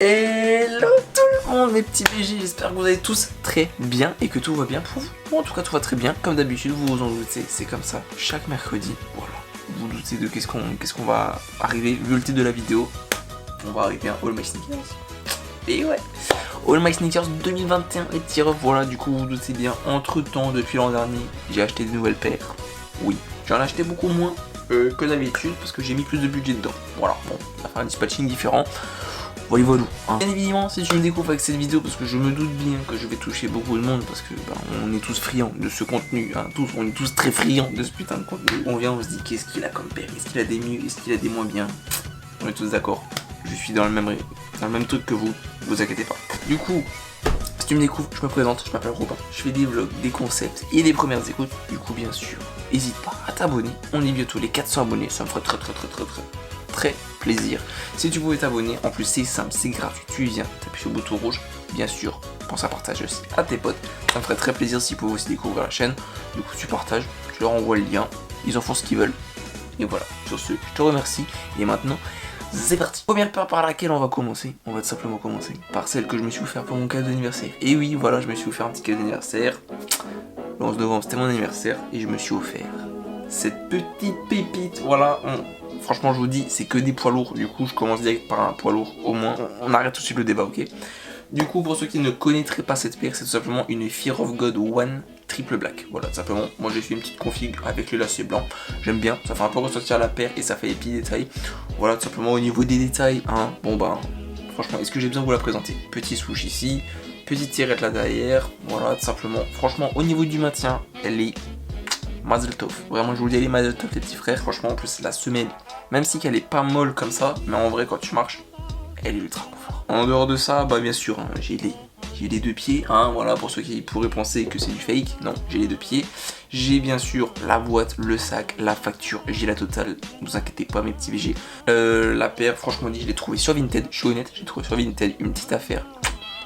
Hello tout le monde mes petits BG, j'espère que vous allez tous très bien et que tout va bien pour vous. Bon, en tout cas tout va très bien, comme d'habitude vous vous en doutez, c'est comme ça chaque mercredi, voilà. Vous vous doutez de qu'est-ce qu'on va arriver, vu le titre de la vidéo, on va arriver à All My Sneakers. Et ouais, All My Sneakers 2021, les petits refs, voilà, du coup vous vous doutez bien, entre temps depuis l'an dernier, j'ai acheté de nouvelles paires. Oui, j'en ai acheté beaucoup moins que d'habitude parce que j'ai mis plus de budget dedans. Voilà, bon, ça va faire un dispatching différent. Voilà, voilà. Hein. Bien évidemment, si tu me découvres avec cette vidéo, parce que je me doute bien que je vais toucher beaucoup de monde, parce que on est tous friands de ce contenu, hein, on est tous très friands de ce putain de contenu. On vient, on se dit qu'est-ce qu'il a comme paire, est-ce qu'il a des mieux, est-ce qu'il a des moins bien. On est tous d'accord. Je suis dans le même truc que vous inquiétez pas. Du coup, si tu me découvres, je me présente, je m'appelle Robin, je fais des vlogs, des concepts et des premières écoutes. Du coup, bien sûr, n'hésite pas à t'abonner. On est bientôt les 400 abonnés, ça me ferait très plaisir. Si tu pouvais t'abonner, en plus c'est simple, c'est gratuit, tu viens, t'appuies sur le bouton rouge, bien sûr, pense à partager aussi à tes potes, ça me ferait très plaisir s'ils pouvaient aussi découvrir la chaîne. Du coup tu partages, tu leur envoies le lien, ils en font ce qu'ils veulent. Et voilà, sur ce, je te remercie, et maintenant, c'est parti. Première paire par laquelle on va commencer, on va tout simplement commencer par celle que je me suis offert pour mon cadeau d'anniversaire. Et oui, voilà, je me suis offert un petit cadeau d'anniversaire, le 11 novembre c'était mon anniversaire, et je me suis offert cette petite pépite, voilà, franchement je vous dis c'est que des poids lourds, du coup je commence direct par un poids lourd, au moins on arrête tout de suite le débat, ok. Du coup pour ceux qui ne connaîtraient pas cette paire, c'est tout simplement une Fear of God One triple black, voilà tout simplement. Moi j'ai fait une petite config avec le lacet blanc, j'aime bien, ça fait un peu ressortir la paire et ça fait les petits détails, voilà tout simplement. Au niveau des détails, hein, bon bah franchement est-ce que j'ai besoin de vous la présenter? Petit swoosh ici, petite tirette là derrière, voilà tout simplement. Franchement au niveau du maintien, elle est Mazel Tov. Vraiment, je vous le dis, elle est Mazel Tov, les petits frères. Franchement, en plus, la semelle, même si qu'elle est pas molle comme ça, mais en vrai, quand tu marches, elle est ultra confort. En dehors de ça, bah bien sûr, hein, j'ai les deux pieds, hein, voilà, pour ceux qui pourraient penser que c'est du fake, non, j'ai les deux pieds. J'ai bien sûr la boîte, le sac, la facture, j'ai la totale, ne vous inquiétez pas mes petits VG. La paire, franchement dit, je l'ai trouvée sur Vinted, je suis honnête, j'ai trouvé sur Vinted une petite affaire.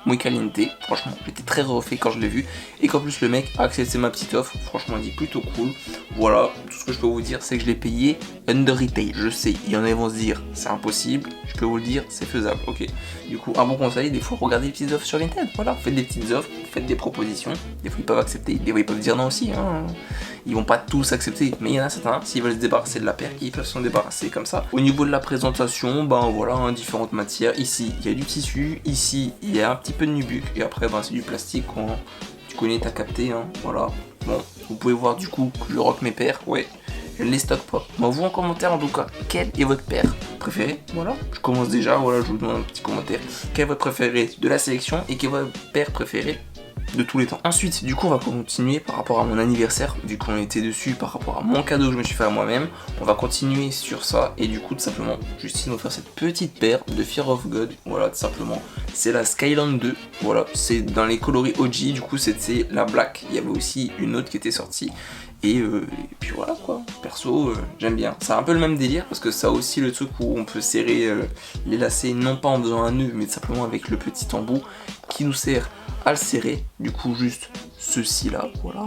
Muy caliente, franchement j'étais très refait quand je l'ai vu, et qu'en plus le mec a accepté ma petite offre, franchement dit plutôt cool. Voilà, tout ce que je peux vous dire c'est que je l'ai payé under retail, je sais, il y en a qui vont se dire c'est impossible, je peux vous le dire, c'est faisable, ok. Du coup un bon conseil, des fois regardez les petites offres sur Vinted, voilà, faites des petites offres, faites des propositions, des fois ils peuvent accepter, des fois ils peuvent dire non aussi, hein. Ils vont pas tous accepter, mais il y en a certains, s'ils veulent se débarrasser de la paire, ils peuvent s'en débarrasser comme ça. Au niveau de la présentation, ben voilà, hein, différentes matières. Ici, il y a du tissu, ici, il y a un petit peu de nubuck, et après, ben, c'est du plastique, quand tu connais, t'as capté, hein, voilà. Bon, vous pouvez voir du coup que je rock mes paires, ouais, je ne les stocke pas. Bon, vous en commentaire en tout cas, quelle est votre paire préférée? Voilà, je commence déjà, voilà, je vous demande un petit commentaire. Quelle est votre préférée de la sélection et quelle est votre paire préférée de tous les temps. Ensuite, du coup, on va continuer par rapport à mon anniversaire, vu qu'on était dessus par rapport à mon cadeau que je me suis fait à moi-même. On va continuer sur ça, et du coup, tout simplement, Justine va faire cette petite paire de Fear of God. Voilà, tout simplement. C'est la Skyline 2. Voilà, c'est dans les coloris OG, du coup, c'était la black. Il y avait aussi une autre qui était sortie. Et puis voilà quoi, perso j'aime bien. C'est un peu le même délire parce que ça a aussi le truc où on peut serrer les lacets non pas en faisant un nœud mais simplement avec le petit embout qui nous sert à le serrer. Du coup juste ceci là, voilà.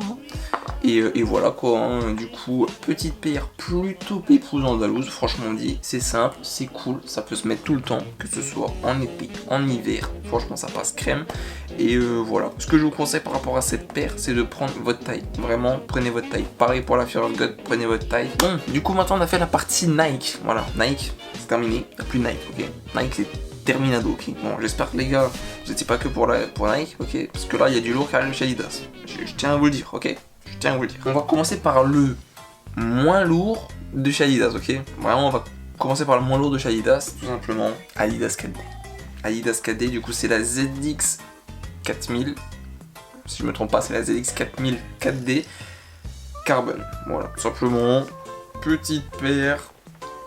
Et voilà quoi, hein. Du coup petite paire plutôt pépouse andalouse, franchement dit, c'est simple, c'est cool, ça peut se mettre tout le temps, que ce soit en été, en hiver, franchement ça passe crème. Et voilà, ce que je vous conseille par rapport à cette paire, c'est de prendre votre taille, vraiment prenez votre taille. Pareil pour la Fear of God, prenez votre taille. Bon, du coup maintenant on a fait la partie Nike, voilà, Nike, c'est terminé, il n'y a plus Nike, ok. Nike c'est terminado, ok. Bon, j'espère que les gars, vous n'étiez pas que pour Nike, ok, parce que là il y a du lourd qui arrive chez Adidas, je tiens à vous le dire, ok. Je tiens à vous le dire. On va commencer par le moins lourd de chez Adidas, ok. Vraiment, on va commencer par le moins lourd de chez Adidas, tout simplement Adidas 4D. Adidas 4D, du coup, c'est la ZX 4000. Si je me trompe pas, c'est la ZX 4000 4D Carbon. Voilà, tout simplement, petite paire.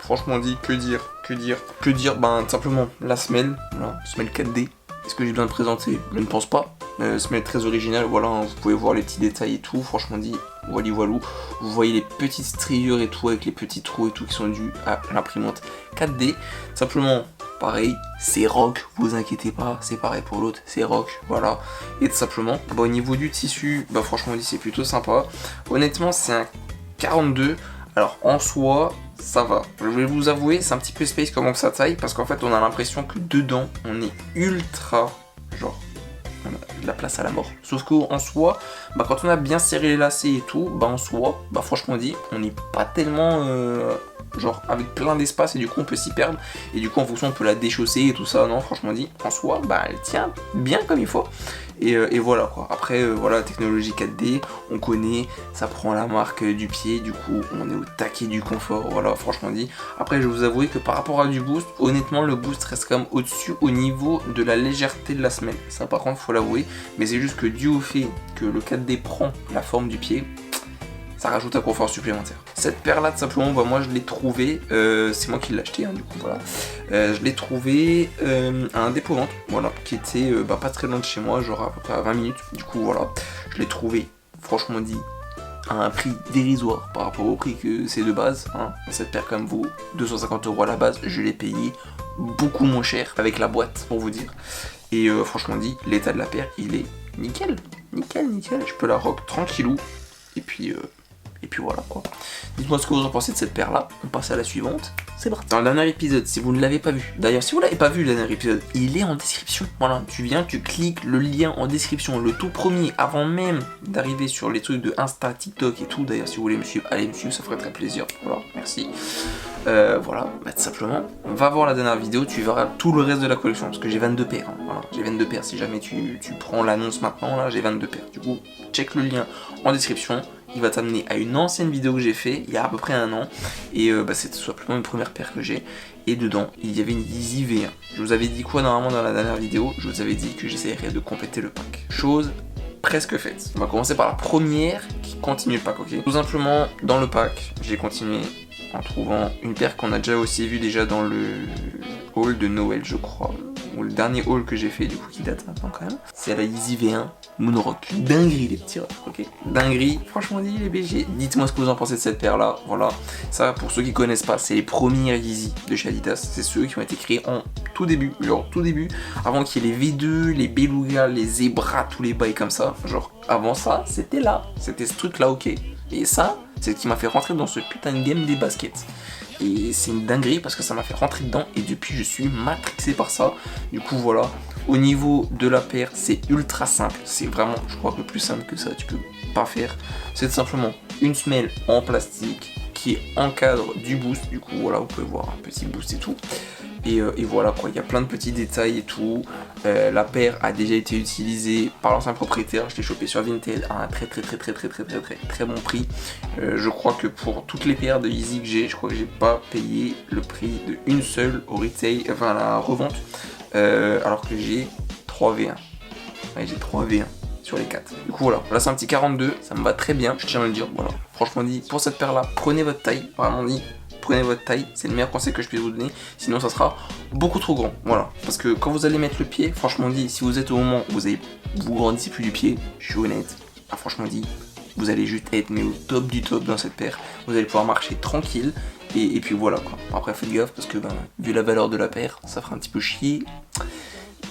Franchement dit, que dire, ben, tout simplement, la semelle, voilà, semelle 4D. Est-ce que j'ai besoin de présenter? Je ne pense pas. Semelle très originale, voilà, hein, vous pouvez voir les petits détails et tout, franchement dit, voilou. Vous voyez les petites striures et tout, avec les petits trous et tout qui sont dus à l'imprimante 4D. Simplement, pareil, c'est rock, vous inquiétez pas, c'est pareil pour l'autre, c'est rock, voilà. Et tout simplement, bah, au niveau du tissu, bah franchement dit, c'est plutôt sympa. Honnêtement, c'est un 42, alors en soi, ça va. Je vais vous avouer, c'est un petit peu space comment que ça taille, parce qu'en fait, on a l'impression que dedans, on est ultra, genre, on a de la place à la mort. Sauf qu'en soi, bah, quand on a bien serré les lacets et tout, bah en soi, bah franchement dit, on n'est pas tellement, genre, avec plein d'espace, et du coup, on peut s'y perdre. Et du coup, en fonction, on peut la déchausser et tout ça. Non, franchement dit, en soi, bah elle tient bien comme il faut. Et voilà quoi. Après, voilà, technologie 4D, on connaît, ça prend la marque du pied, du coup, on est au taquet du confort, voilà, franchement dit. Après, je vais vous avouer que par rapport à du boost, honnêtement, le boost reste quand même au-dessus au niveau de la légèreté de la semelle. Ça, par contre, faut l'avouer, mais c'est juste que dû au fait que le 4D prend la forme du pied, ça rajoute un confort supplémentaire. Cette paire là, tout simplement, bah, moi je l'ai trouvée, c'est moi qui l'ai acheté, hein, du coup voilà. Je l'ai trouvée à un dépôt-vente, voilà, qui était pas très loin de chez moi, genre à peu près à 20 minutes. Du coup voilà, je l'ai trouvé, franchement dit, à un prix dérisoire par rapport au prix que c'est de base. Hein. Cette paire quand même vaut 250 € à la base, je l'ai payé beaucoup moins cher avec la boîte pour vous dire. Et franchement dit, l'état de la paire, il est nickel, nickel, nickel. Je peux la rock tranquillou. Et puis voilà quoi. Dites-moi ce que vous en pensez de cette paire là. On passe à la suivante. C'est parti. Dans le dernier épisode, si vous ne l'avez pas vu, d'ailleurs si vous l'avez pas vu le dernier épisode, il est en description. Voilà, tu viens, tu cliques le lien en description, le tout premier, avant même d'arriver sur les trucs de Insta, TikTok et tout. D'ailleurs si vous voulez me suivre, allez me suivre, ça ferait très plaisir. Voilà, merci. Voilà, bah, tout simplement, va voir la dernière vidéo, tu verras tout le reste de la collection, parce que j'ai 22 paires, hein. Voilà, j'ai 22 paires, si jamais tu prends l'annonce maintenant, là j'ai 22 paires. Du coup, check le lien en description, il va t'amener à une ancienne vidéo que j'ai fait il y a à peu près un an, et c'est tout simplement une première paire que j'ai, et dedans, il y avait une Yeezy V1. Je vous avais dit quoi normalement dans la dernière vidéo? Je vous avais dit que j'essayerais de compléter le pack. Chose presque faite. On va commencer par la première qui continue le pack, ok? Tout simplement, dans le pack, j'ai continué en trouvant une paire qu'on a déjà aussi vue déjà dans le haul de Noël, je crois, ou le dernier haul que j'ai fait du coup qui date maintenant quand même. C'est la Yeezy V1 Moonrock. Dinguerie les petits refs, ok? Dinguerie, franchement dit les BG. Dites-moi ce que vous en pensez de cette paire là, voilà. Ça pour ceux qui connaissent pas, c'est les premières Yeezy de chez Adidas. C'est ceux qui ont été créés en tout début, genre tout début, avant qu'il y ait les V2, les Beluga, les Zebra, tous les bails comme ça. Genre avant ça, c'était là, c'était ce truc là, ok? Et ça, c'est ce qui m'a fait rentrer dans ce putain de game des baskets. Et c'est une dinguerie parce que ça m'a fait rentrer dedans et depuis je suis matrixé par ça. Du coup voilà, au niveau de la paire c'est ultra simple. C'est vraiment, je crois que plus simple que ça tu peux pas faire. C'est tout simplement une semelle en plastique qui encadre du boost. Du coup voilà, vous pouvez voir un petit boost et tout. Et voilà quoi, il y a plein de petits détails et tout. La paire a déjà été utilisée par l'ancien propriétaire. Je l'ai chopé sur Vinted à un très bon prix. Je crois que pour toutes les paires de Yeezy que j'ai, je crois que j'ai pas payé le prix de une seule au retail, enfin à la revente. Alors que j'ai 3 V1. Ouais, j'ai 3 V1 sur les 4. Du coup voilà, là c'est un petit 42, ça me va très bien, je tiens à le dire. Voilà, franchement dit, pour cette paire là, prenez votre taille, vraiment dit. Prenez votre taille, c'est le meilleur conseil que je puisse vous donner, sinon ça sera beaucoup trop grand, voilà, parce que quand vous allez mettre le pied, franchement dit, si vous êtes au moment où vous grandissez plus du pied, je suis honnête, franchement dit, vous allez juste être mais au top du top dans cette paire, vous allez pouvoir marcher tranquille, et puis voilà quoi, après faites gaffe, parce que vu la valeur de la paire, ça fera un petit peu chier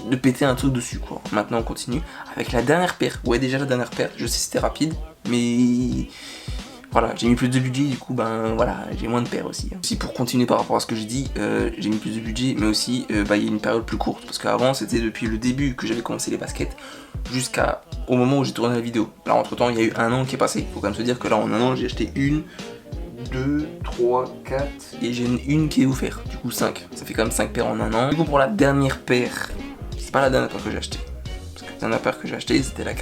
de péter un truc dessus quoi. Maintenant on continue avec la dernière paire, ouais déjà la dernière paire, je sais c'était rapide, mais... Voilà, j'ai mis plus de budget, du coup, voilà, j'ai moins de paires aussi. Aussi, pour continuer par rapport à ce que j'ai dit, j'ai mis plus de budget, mais aussi, il y a une période plus courte. Parce qu'avant, c'était depuis le début que j'avais commencé les baskets, jusqu'au moment où j'ai tourné la vidéo. Là, entre temps, il y a eu un an qui est passé. Faut quand même se dire que là, en un an, j'ai acheté 1, 2, 3, 4, et j'ai une qui est offerte. Du coup, 5. Ça fait quand même 5 paires en un an. Du coup, pour la dernière paire, c'est pas la dernière paire que j'ai acheté. La dernière paire que j'ai acheté c'était la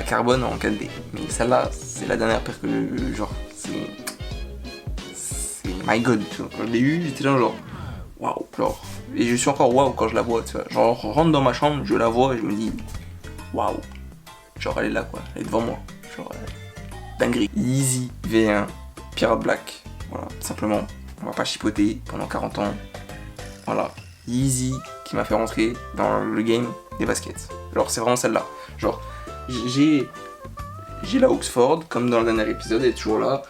carbone en 4D, mais celle-là c'est la dernière paire que genre c'est my god, tu vois. Quand je l'ai eu j'étais là genre waouh, genre, et je suis encore waouh quand je la vois, tu vois, genre je rentre dans ma chambre, je la vois et je me dis waouh, genre elle est là quoi, elle est devant moi, genre dinguerie. Yeezy V1 Pirate Black, voilà, tout simplement, on va pas chipoter pendant 40 ans, voilà, Yeezy qui m'a fait rentrer dans le game des baskets. Genre c'est vraiment celle-là. Genre j'ai la Oxford comme dans le dernier épisode, elle est toujours là.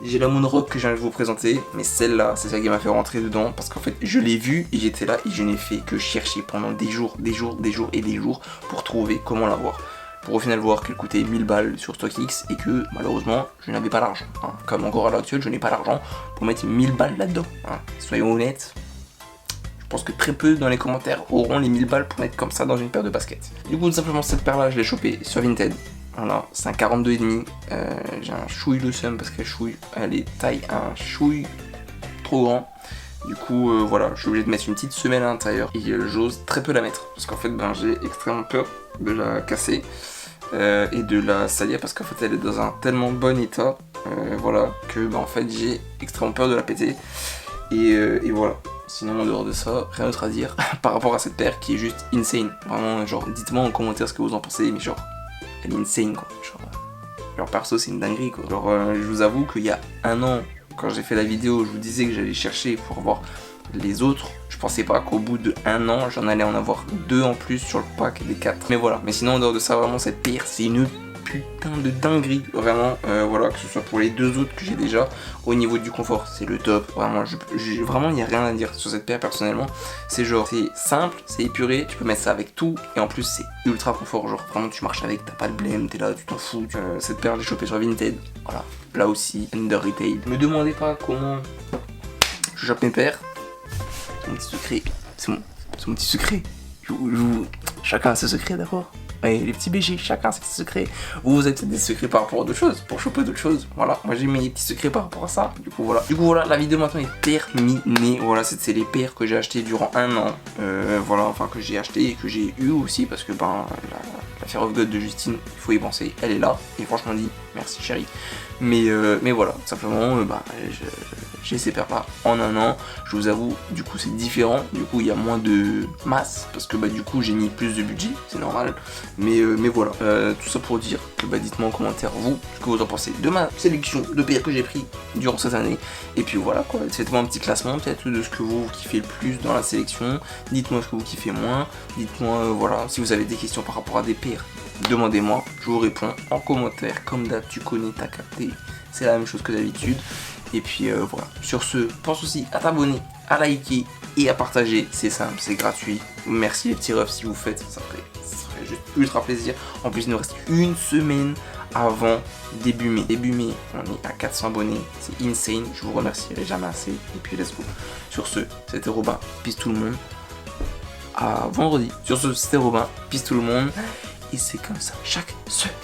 J'ai la Moonrock que je viens de vous présenter, mais celle-là, c'est celle qui m'a fait rentrer dedans parce qu'en fait je l'ai vue et j'étais là et je n'ai fait que chercher pendant des jours pour trouver comment l'avoir. pour au final voir qu'elle coûtait 1000 balles sur StockX et que malheureusement je n'avais pas l'argent. Hein. Comme encore à l'heure actuelle, je n'ai pas l'argent pour mettre 1000 balles là-dedans. Hein. Soyons honnêtes. Je pense que très peu dans les commentaires auront les 1000 balles pour mettre comme ça dans une paire de baskets. Du coup, tout simplement, cette paire-là, je l'ai chopée sur Vinted. Voilà, c'est un 42,5. J'ai un chouille le seum parce elle est taille un chouille trop grand. Du coup, voilà, je suis obligé de mettre une petite semelle à l'intérieur et j'ose très peu la mettre parce qu'en fait, j'ai extrêmement peur de la casser et de la salir parce qu'en fait, elle est dans un tellement bon état, voilà, que en fait, j'ai extrêmement peur de la péter et voilà. Sinon, en dehors de ça, rien d'autre à dire par rapport à cette paire qui est juste insane. Vraiment, genre, dites-moi en commentaire ce que vous en pensez, mais genre, elle est insane quoi. Genre perso, c'est une dinguerie quoi. Genre, je vous avoue qu'il y a un an, quand j'ai fait la vidéo, je vous disais que j'allais chercher pour avoir les autres. Je pensais pas qu'au bout de un an, j'en allais en avoir 2 en plus sur le pack des 4. Mais voilà, mais sinon, en dehors de ça, vraiment, cette paire, c'est une putain de dinguerie, vraiment, voilà, que ce soit pour les 2 autres que j'ai déjà, au niveau du confort, c'est le top, vraiment, vraiment, il n'y a rien à dire sur cette paire personnellement, c'est genre, c'est simple, c'est épuré, tu peux mettre ça avec tout, et en plus, c'est ultra confort, genre, vraiment, tu marches avec, t'as pas de blême, t'es là, tu t'en fous, cette paire, j'ai chopé sur Vinted, voilà, là aussi, under retail. Me demandez pas comment je chope mes paires, c'est mon petit secret, c'est mon petit secret, chacun a ses secrets d'abord. Ouais, les petits BG, chacun ses secrets. Vous avez peut-être des secrets par rapport à d'autres choses, pour choper d'autres choses. Voilà, moi j'ai mes petits secrets par rapport à ça. Du coup voilà, la vidéo maintenant est terminée. Voilà, c'est les paires que j'ai achetées durant un an. Voilà, enfin que j'ai acheté et que j'ai eu aussi parce que la Fear of God de Justine, il faut y penser, elle est là. Et franchement dit, merci chérie. Mais voilà, simplement, j'ai ces paires là en un an. Je vous avoue, du coup c'est différent. Du coup il y a moins de masse parce que du coup j'ai mis plus de budget, c'est normal. Mais voilà, tout ça pour dire que dites-moi en commentaire vous ce que vous en pensez de ma sélection de paires que j'ai pris durant cette année. Et puis voilà quoi, faites-moi un petit classement peut-être de ce que vous kiffez le plus dans la sélection. Dites-moi ce que vous kiffez moins. Dites-moi voilà, si vous avez des questions par rapport à des paires, demandez-moi, je vous réponds en commentaire. Comme d'hab, tu connais, t'as capté, c'est la même chose que d'habitude. Et puis voilà, sur ce, pense aussi à t'abonner, à liker et à partager, c'est simple, c'est gratuit. Merci les petits refs si vous faites, ça ferait juste ultra plaisir. En plus il nous reste une semaine avant début mai. Début mai, on est à 400 abonnés, c'est insane, je vous remercierai jamais assez. Et puis let's go. Sur ce, c'était Robin, peace tout le monde. À vendredi. Sur ce, c'était Robin, peace tout le monde. Et c'est comme ça chaque semaine.